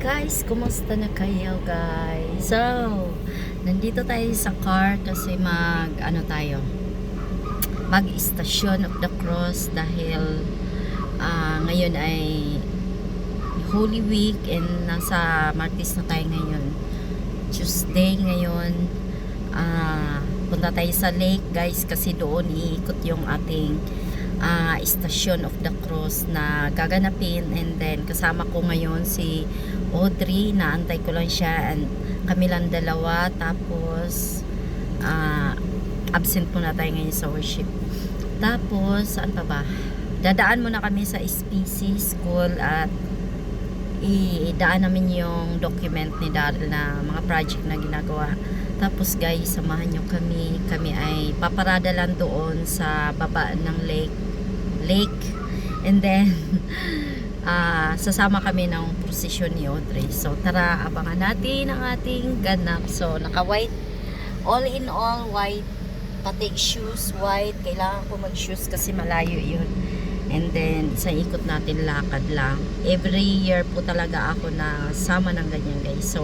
Guys, kumusta na kayo guys? So, nandito tayo sa car kasi mag-Station of the Cross dahil ngayon ay Holy Week and nasa Martes na tayo ngayon. Tuesday ngayon. Punta tayo sa lake guys kasi doon iikot yung ating Station of the Cross na gaganapin, and then kasama ko ngayon si Audrey, naantay ko lang siya, and kami lang dalawa, tapos absent muna tayo ngayon sa worship. Tapos saan pa ba, dadaan muna kami sa SPC school at idaan namin yung document ni Daryl na mga project na ginagawa. Tapos guys, samahan nyo kami ay paparada lang doon sa baba ng lake, and then sasama kami ng prosesyon ni Audrey. So tara, abangan natin ang ating ganap. So naka white, all in all white, pati shoes white. Kailangan ko mag shoes kasi malayo yun, and then sa ikot natin lakad lang. Every year po talaga ako na sama ng ganyan guys. So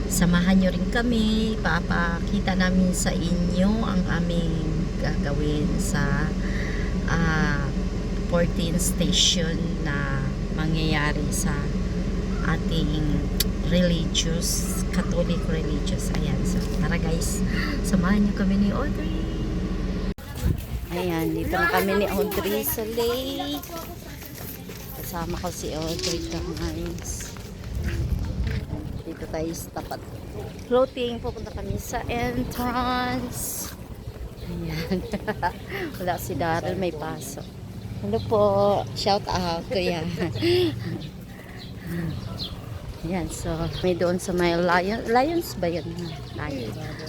samahan nyo rin kami, papakita namin sa inyo ang aming gagawin sa 14th station na mangyayari sa ating Catholic religious. Ayan, so tara guys, samahan nyo kami ni Audrey. Ayan, dito na kami ni Audrey sa lake. Kasama ko si Audrey guys. Dito tayo sa tapat floating, pupunta kami sa entrance. Ayan. Wala si Daryl, may pasok. Hello po, shout out kuya. Ayan, so may doon sa may Lions ba yun?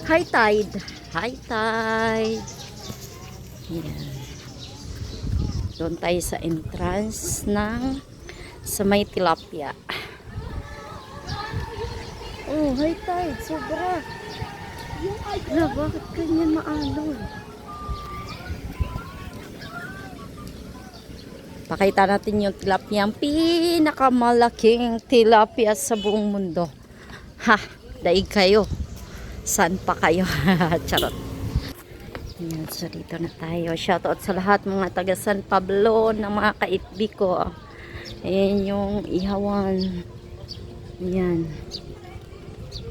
High tide. Ayan. Doon tayo sa entrance ng sa may tilapia. Oh, high tide, sobra. Wala, bakit ganyan maalon? Pakita natin yung tilapia, ang pinakamalaking tilapia sa buong mundo. Ha, daig kayo. Saan pa kayo? Charot. Ayan, so dito na tayo. Shoutout sa lahat mga taga San Pablo ng mga kaitbi ko. Ayan yung ihawan. Ayan.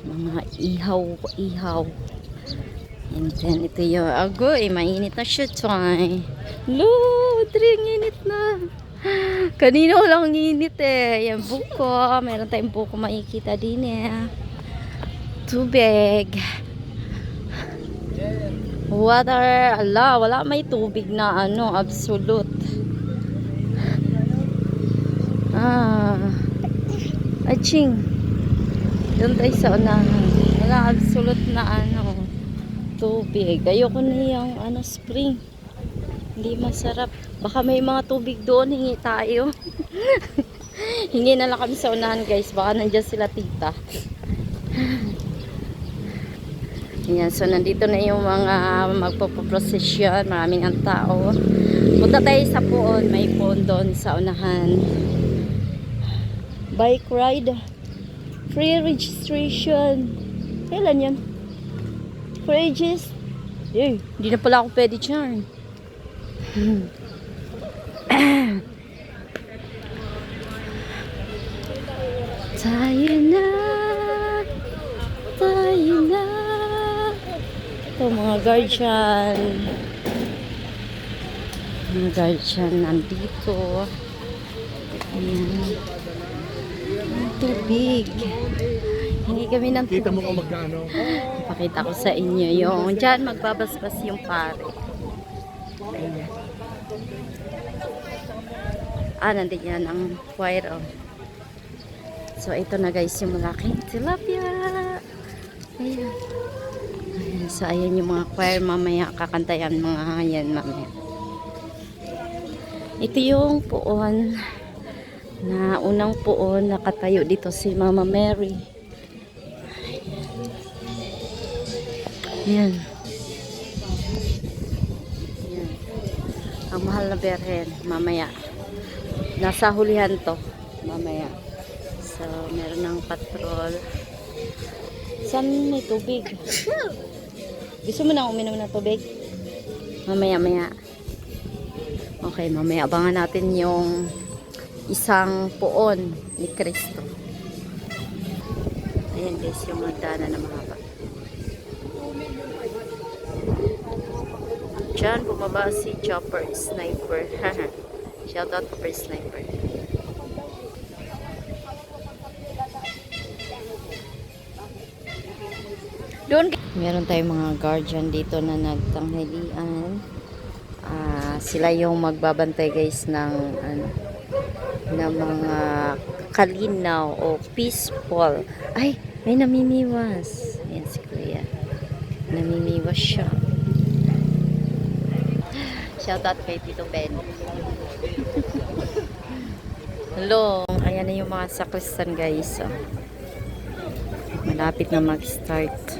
Mga ihaw. And then ito yung agoy, mainit na siya try. Ang init na. Kanina lang init eh. Yan buko, meron tayong buko makikita din eh. Tubig, water. Ala, wala may tubig na absolute. Aching. Doon tayo sa unahan. Wala absolute na tubig. Ayoko na yung spring. Hindi masarap. Baka may mga tubig doon, hingi tayo. Hingi na lang kami sa unahan guys. Baka nandiyan sila tita. Ayan, so nandito na yung mga magpapaprosesyon. Maraming ang tao. Punta tayo sa poon. May poon doon sa unahan. Bike ride. Free registration. Kailan yan? Free registration. Hindi na pala ako pwede dyan. Tayo na. Ito mga guardian. Mga guardian nandito. Ayan. Tubig. Hingi kami ng tubig. Kita mo kung magkano? Ipakita ko sa inyo yung dyan magbabasbas yung pare. Ayan. Nandun yan ang choir. So ito na guys yung malaking tilapia. Ayan. So ayan yung mga choir, mamaya kakantayan mga yan mamaya. Ito yung puon na unang poon nakatayo dito si Mama Mary. Ayan. Ang mahal na berhen mamaya. Nasa hulihan to mamaya. So, meron ng patrol. Saan may tubig? Gusto mo na uminom ng tubig? Mamaya-maya. Okay, mamaya abangan natin yung isang puon ni Cristo. Ayan guys, yung magdana na mahaba. Diyan, bumaba si Chopper Sniper. Shoutout for Sniper. Doon, meron tayong mga guardian dito na nagtanghalian. Sila yung magbabantay guys ng mga kalinaw o peaceful. Ay, may namimiwas. Ayan si Kuya. Namimiwas siya. Shoutout kay Tito Ben. Hello. Ayan na yung mga sakristan guys. Malapit na mag-start.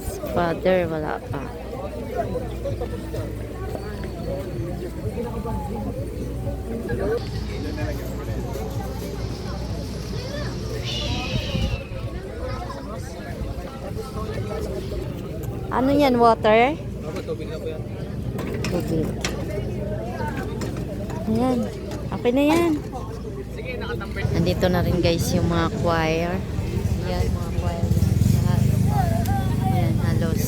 Si Father wala pa. Ano yan, water? Tubig na po yan. Tubig. Ayan. Okay na yan. Nandito na rin guys yung mga choir. Ayan, mga choir. Lahat. Ayan, halos.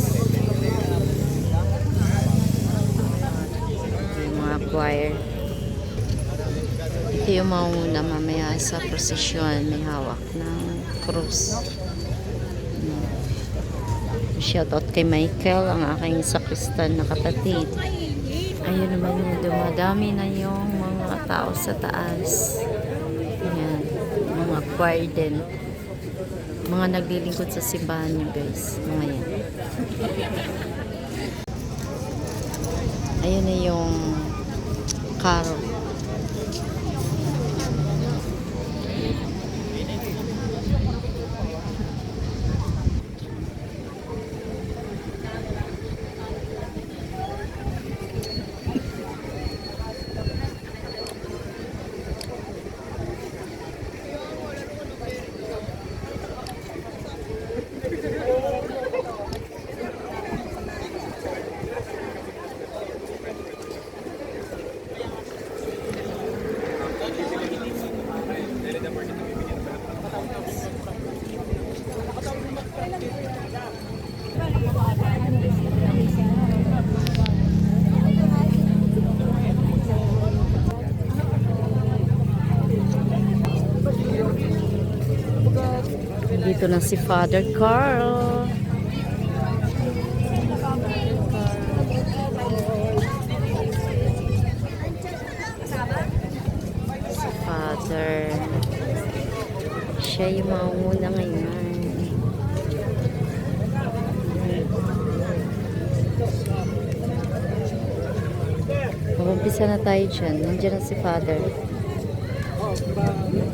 Yung mga choir. Ito yung mauna mamaya sa prosesyon. May hawak ng krus. Shoutout kay Michael, ang aking sakristan na kapatid. Ayun naman yung dumadami na yung mga tao sa taas. Ayan, mga choir din. Mga naglilingkod sa simbahan nyo guys. Mga yan. Ayun na yung carol. Dito na si Father Carl. Si Father. Siya yung mauna ngayon. Mag-umpisa na tayo dyan. Nandiyan na si Father. Bumalik.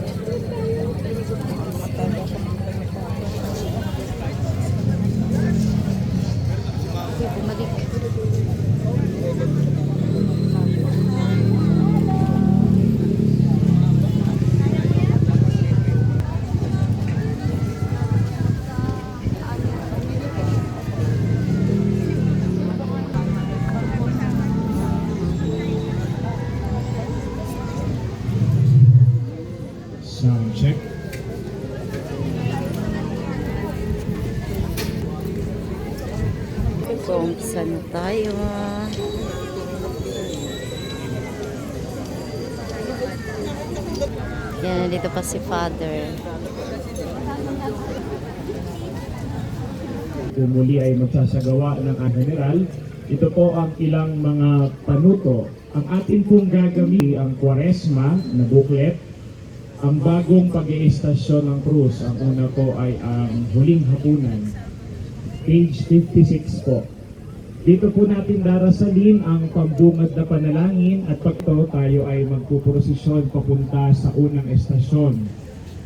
Sound check. So, umpisa na tayo. Yan, dito pa si Father. Kung muli ay magsasagawa ng general, ito po ang ilang mga panuto. Ang atin pong gagamitin ang Kwaresma na booklet, ang bagong pag-iistasyon ng krus. Ang una po ay ang huling hapunan. Page 56 po. Dito po natin darasalin ang pambungad na panalangin at pagto tayo ay magpuprosesyon papunta sa unang estasyon.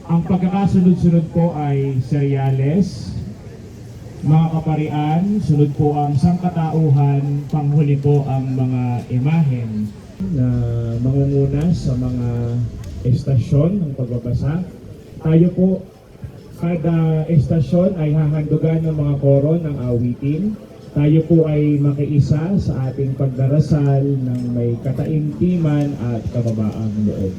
Ang pagkakasunod-sunod po ay seryales, mga kaparian, sunod po ang sangkatauhan, panghuli po ang mga imahen na mangunguna sa mga estasyon ng pagbabasa. Tayo po, kada estasyon ay hahandugan ng mga koro ng awitin. Tayo po ay makiisa sa ating pagdarasal ng may kataimtiman at kababaang loob.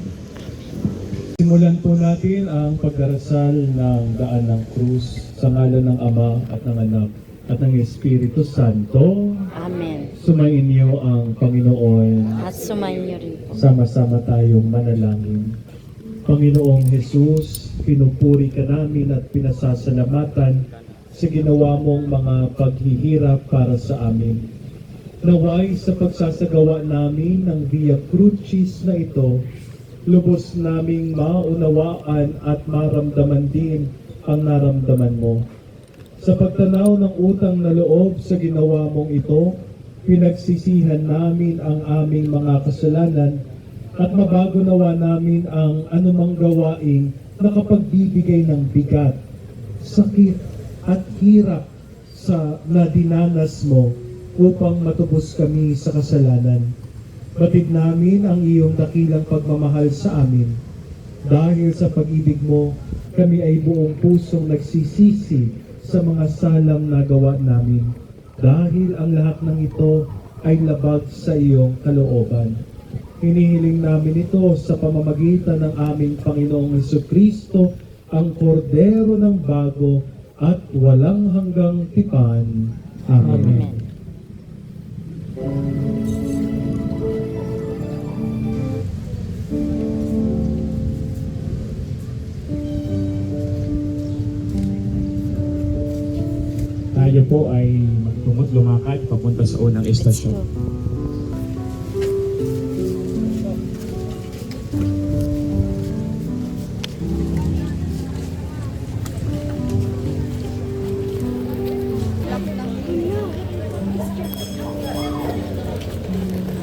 Simulan po natin ang pagdarasal ng daan ng krus sa ngalan ng Ama at ng Anak at ng Espiritu Santo. Amen. Sumayin niyo ang Panginoon. At sumayin niyo rin po. Sama-sama tayong manalangin. Panginoong Jesus, pinupuri ka namin at pinasasalamatan sa ginawa mong mga paghihirap para sa amin. Naway sa pagsasagawa namin ng Via Crucis na ito, lubos naming maunawaan at maramdaman din ang naramdaman mo. Sa pagtanaw ng utang na loob sa ginawa mong ito, pinagsisihan namin ang aming mga kasalanan at mabago nawa namin ang anumang gawain na kapagbibigay ng bigat, sakit at hirap sa nadinanas mo upang matubos kami sa kasalanan. Batid namin ang iyong dakilang pagmamahal sa amin. Dahil sa pag-ibig mo, kami ay buong pusong nagsisisi sa mga salang nagawa namin. Dahil ang lahat ng ito ay labag sa iyong kalooban. Hinihiling namin ito sa pamamagitan ng aming Panginoong Hesukristo, ang kordero ng bago at walang hanggang tipan. Amen. Amen. Tayo po ay magtungot lumakad papunta sa unang Let's estasyon. go.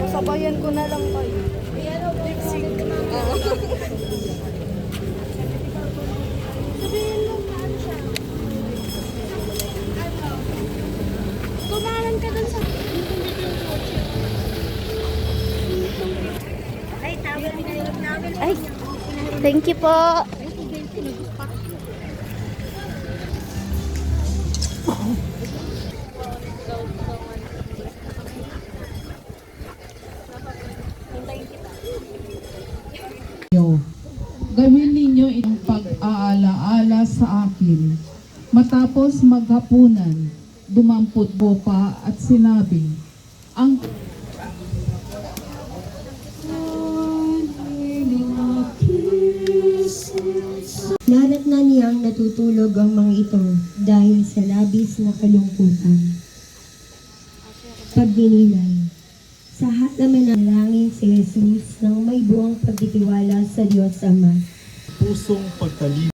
Sabayan ko na lang kayo. Tumalan ka dun sa... Ay, tawag pinahirap namin. Ay, thank you po. Gawin ninyo itong pag-aalaala sa akin. Matapos maghapunan, dumampot po pa at sinabi, ang Naratnan niyang natutulog ang mga ito dahil sa labis na kalungkutan. Pagdinilay. Sa lahat naman ng langin si Jesus nang may buong pagtitiwala sa Diyos Ama. Pusong pagtalib.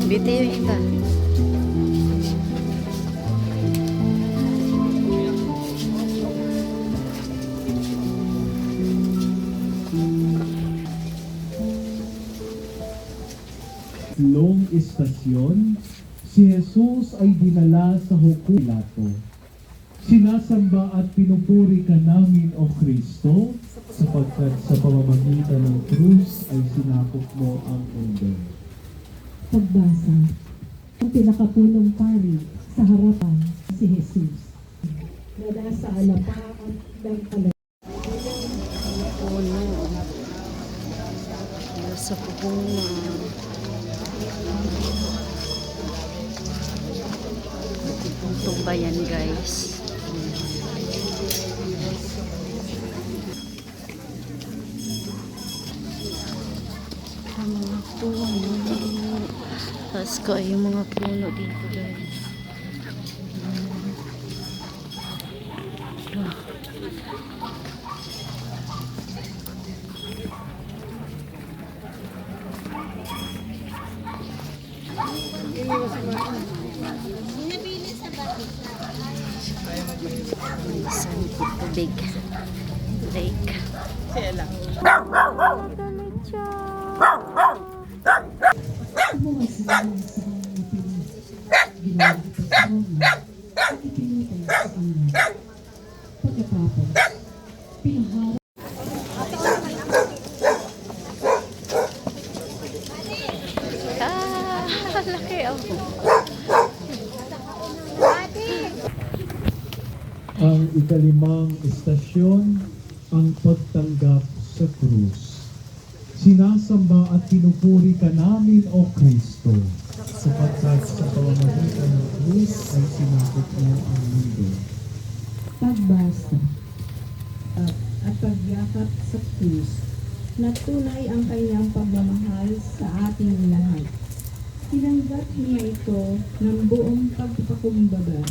Dito yung iba. Long istasyon, si Jesus ay dinala sa Pilato. Sinasamba at pinupuri ka namin, O Kristo, sapagkat sa pamamagitan ng krus ay sinakop mo ang mundo. Pagbasa. ang pinakapunong pari sa harapan si Jesus na nasa alapakan ng Puno. Nasa pupunga. Itong bayan guys. Ang mga puno. Tapos ko yung mga puno dito guys. Isang tubig. Lake. bukas na sa mga pinis. Ginawa ito sa Roma at ipinutay sa kanya. Pagkatapos, pinaharap Laki ako. Ang ikalimang estasyon, ang pagtanggap sa krus. Sinasamba at pinupuri ka namin, O Kristo, sapagkat sa pamamagitan ng krus ay sinakop mo ang mundo. Pagbasa at pagyakap sa krus na tunay ang kanyang pagmamahal sa ating lahat. Tinanggap niya ito ng buong pagpapakumbaga.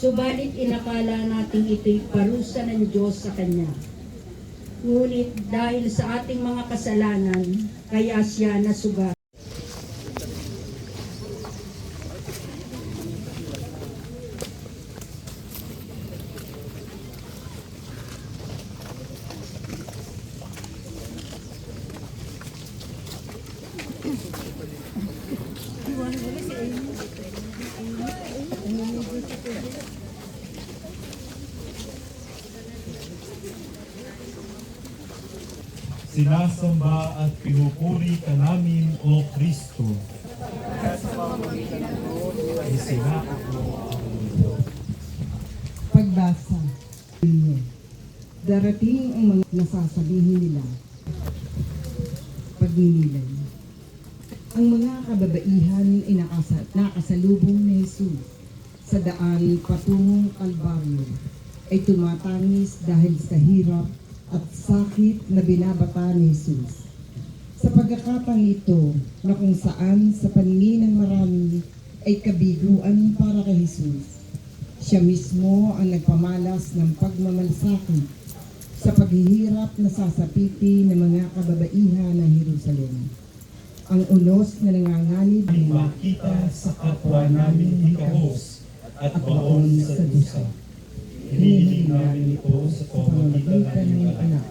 Subalit inakala natin ito'y parusa ng Diyos sa Kanya. Ngunit dahil sa ating mga kasalanan, kaya siya nasugat. Sinasamba at pinupuri ka namin, O Kristo. Isinakop mo ang mundo. Pagbasa ninyo. Darating ang mga nasasabihin nila. Pagninilay. Ang mga kababaihan ay nakasalubong ni Jesus sa daan patungong Kalbaryo ay tumatangis dahil sa hirap at sakit na binabata ni Jesus. Sa pagkakataong ito na kung saan sa paningin ng marami ay kabiguan para kay Jesus, siya mismo ang nagpamalas ng pagmamalasakit sa paghihirap na sasapipi ng mga kababaihan ng Jerusalem. Ang unos na nanganganib Ay makita sa kapwa namin ikahos at baon sa dusa. Hinihiling namin ito sa pamamagitan ng iyong anak,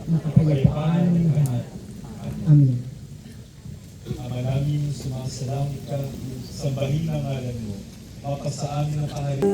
na kapayapaan ng lahat. Amen. Ama namin, sumasalangit ka, sambahin ang ngalan mo, mapasa amin ang kaharian.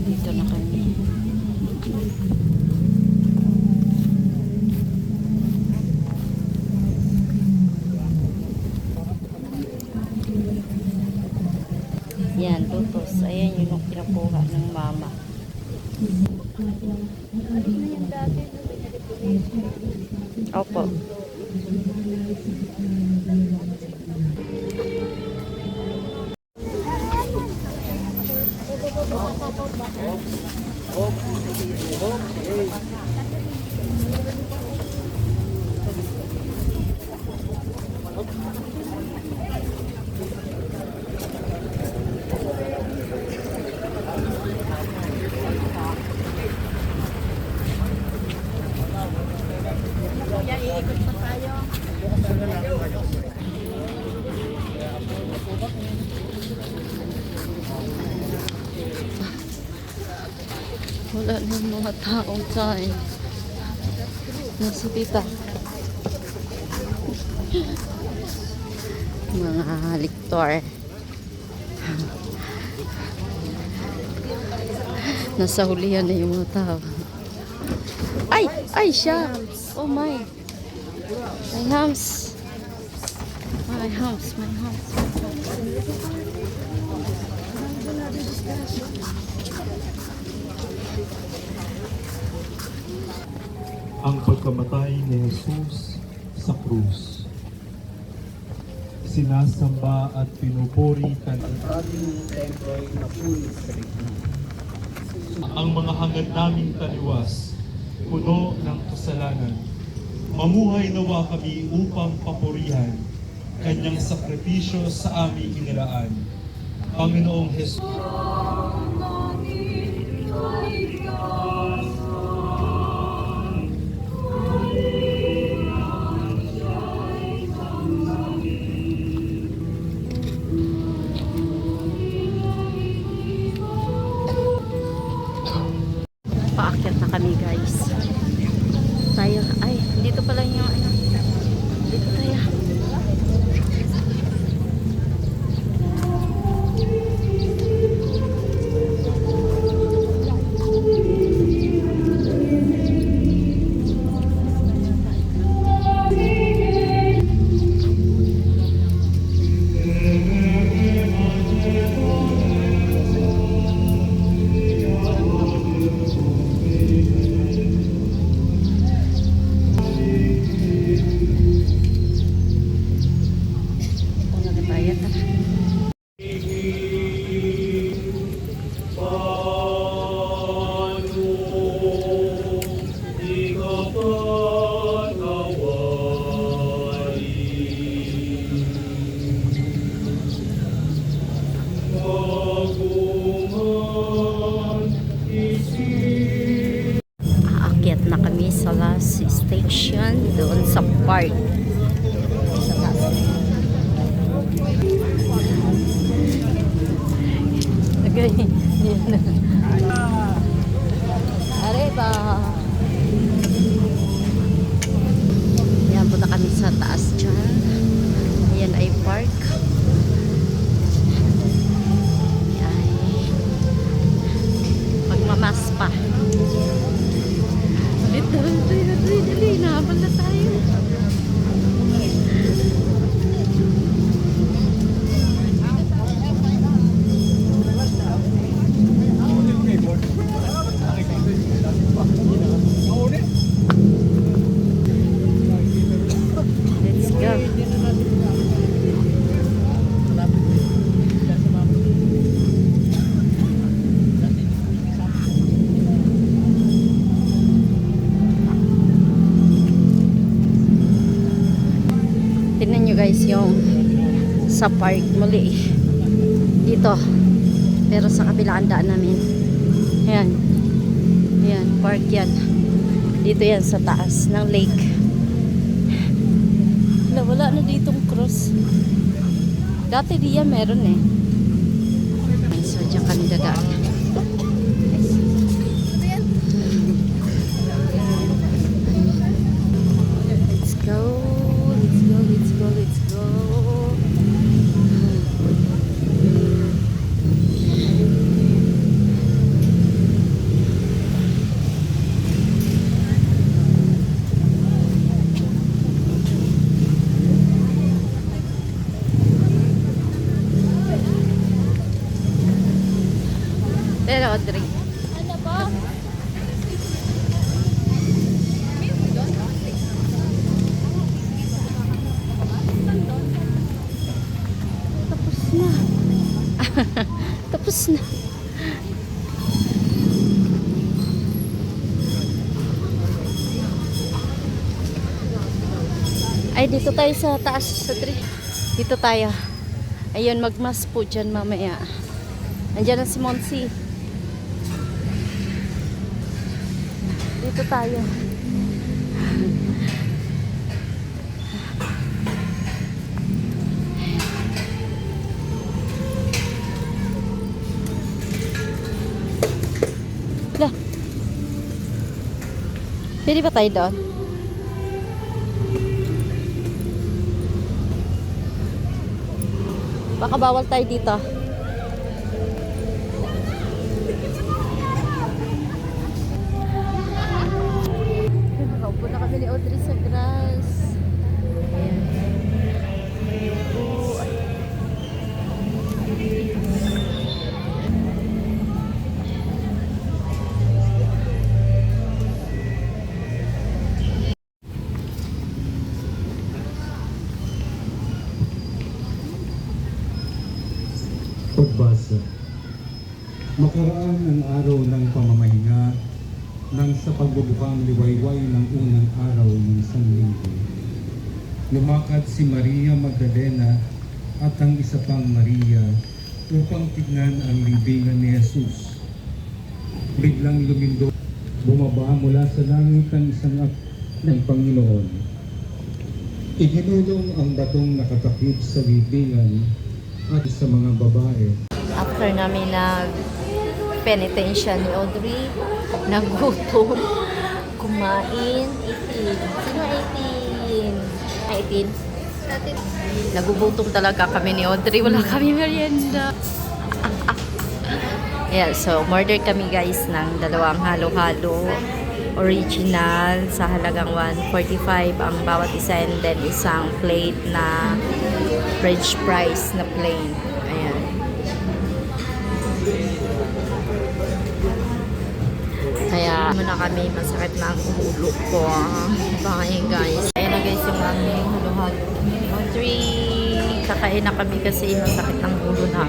Dito na kami. Yan, tutos. Ayan yung kinukuha ng mama. Opo. Wala na yung mga taong sign. Nasa tita. Mga liktor. Nasa hulihan na yung mga tao. Ay! Ay siya! Oh my! My hams! My hams! My hams! Ang pagkamatay ni Jesus sa krus. Sinasamba at pinupuri ka ng ating templo'y napulis sa ligid. Ang mga hangad naming taliwas, puno ng kasalanan. Mamuhay nawa kami upang papurihan kanyang sakripisyo sa aming kinilaan. Panginoong Jesus. Paakyat na kami guys. Tayo, ay, dito pala yung ano. Dito tayo. Ito na tayo. Aakyat na kami sa last station doon sa park. Sa taas. Okay. Arriba. Yan po na kami sa taas dyan. Ayan ay park. Ay magmamas pa. Dali, nahabol na tayo. Let's go. Tingnan nyo guys yung sa park muli dito, pero sa kabilang daan namin. Ayan, ayan, park yan dito, yan sa taas ng lake. Wala na ditong cross, dati diyan meron eh. So dyan kami dadaan. Let's go. Let's go, let's go. Pero Audrey, Ano po? tapos na. Tapos na. Ay, dito tayo sa taas, sa tree. Dito tayo. Ayun, magmas po dyan mamaya. Andiyan na si Monsi. Dito tayo. Lah, Pwede ba tayo doon? Baka bawal tayo dito. Nakaupo na kami ni Audrey sa grass. Ayan. Ayupo. Pagbasa. Makaraan ang araw ng pamamahinga nang sa pagbubukang liwayway ng unang araw ng isang linggo. Lumakad si Maria Magdalena at ang isa pang Maria upang tignan ang libingan ni Jesus. Biglang lumindol, bumaba mula sa langit ang isang ng Panginoon. Iginulong ang batong nakatakip sa libingan at sa mga babae. After namin penitensya ni Audrey, nagutom, kumain, 18. Sino 18? 18? Nagugutom talaga kami ni Audrey. Wala kami merienda. Yeah, so order kami guys ng dalawang halo-halo. Original sa halagang 145 ang bawat isa, and then isang plate na French fries na plain. Ayan. Kaya muna kami, masakit na ang ulo ko. Bye guys. Ayan na guys yung aming halo-halo. Audrey, kakain na kami kasi masakit ng ulo na.